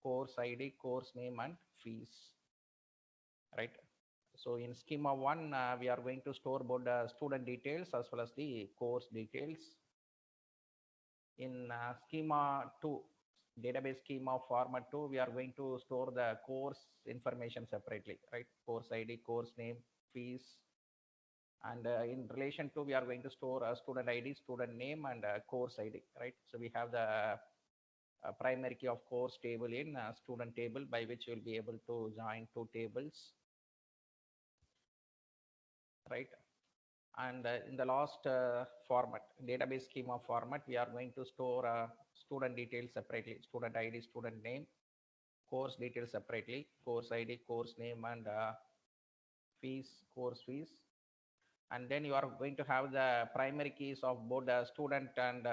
course ID, course name, and fees, right? So in schema 1, we are going to store both the student details as well as the course details. In schema 2, database schema format 2, we are going to store the course information separately, right? Course ID, course name, fees. And in relation to, we are going to store a student ID, student name, and course ID, right? So we have the primary key of course table in student table, by which you will be able to join two tables, right? And in the last format, database schema format, we are going to store student details separately, student ID, student name, course details separately, course ID, course name, and fees, course fees. And then you are going to have the primary keys of both the student and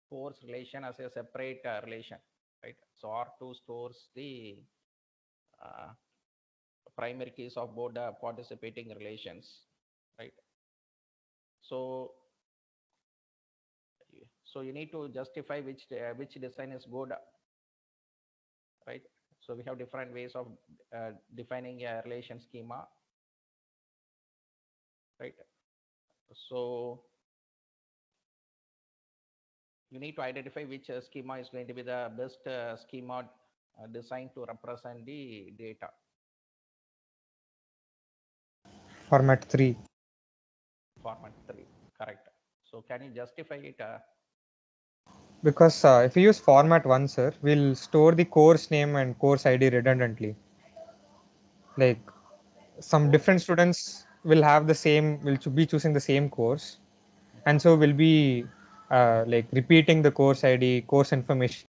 course relation as a separate relation, right? So R2 stores the uh, primary keys of both the participating relations, right? So you need to justify which design is good, right? So we have different ways of defining a relation schema, right? So you need to identify which schema is going to be the best schema designed to represent the data. Format 3. Format 3, correct. So can you justify it? Because if we use format 1, sir, we'll store the course name and course ID redundantly. Like some Course different ID, students will have the same, will be choosing the same course, and mhm, so we'll be like repeating the course ID, course information.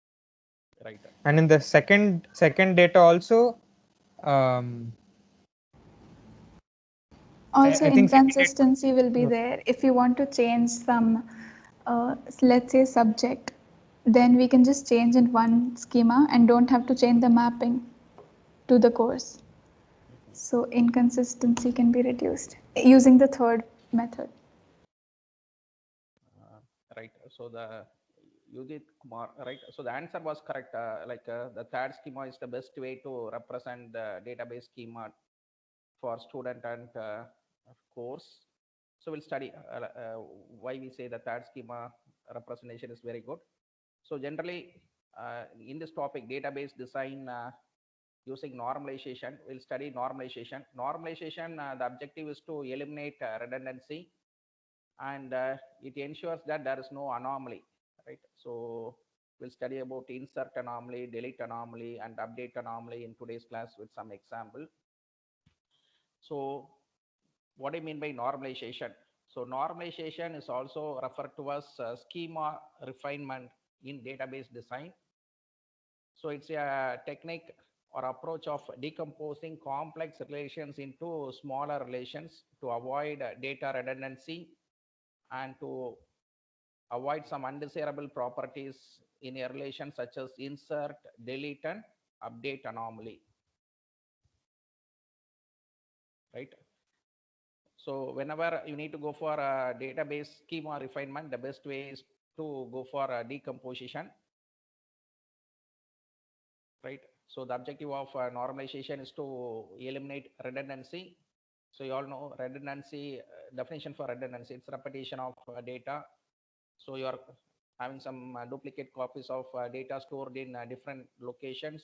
right? And in the second data also, um, Also, I think second data. inconsistency will be there. If you want to change some, let's say, subject, then we can just change in one schema and don't have to change the mapping to the course. Mhm. So inconsistency can be reduced using the third method. Right. So the Udit Kumar, right? So the answer was correct. The third schema is the best way to represent the database schema for student and course. So we'll study why we say the third schema representation is very good. So generally, in this topic, database design using normalization, we'll study normalization. Normalization, the objective is to eliminate redundancy, and it ensures that there is no anomaly, right? So we'll study about insert anomaly, delete anomaly, and update anomaly in today's class with some example. So what I mean by normalization? So normalization is also referred to as schema refinement in database design. So it's a technique or approach of decomposing complex relations into smaller relations to avoid data redundancy and to avoid some undesirable properties in a relation such as insert, delete, and update anomaly, right? So whenever you need to go for a database schema refinement, the best way is to go for a decomposition, right? So the objective of normalization is to eliminate redundancy. So you all know redundancy, definition for redundancy, it's repetition of data. So you are having some duplicate copies of data stored in different locations.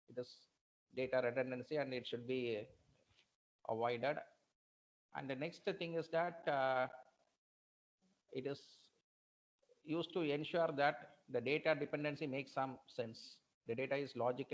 It is data redundancy and it should be avoided. And the next thing is that it is used to ensure that the data dependency makes some sense. The data is logically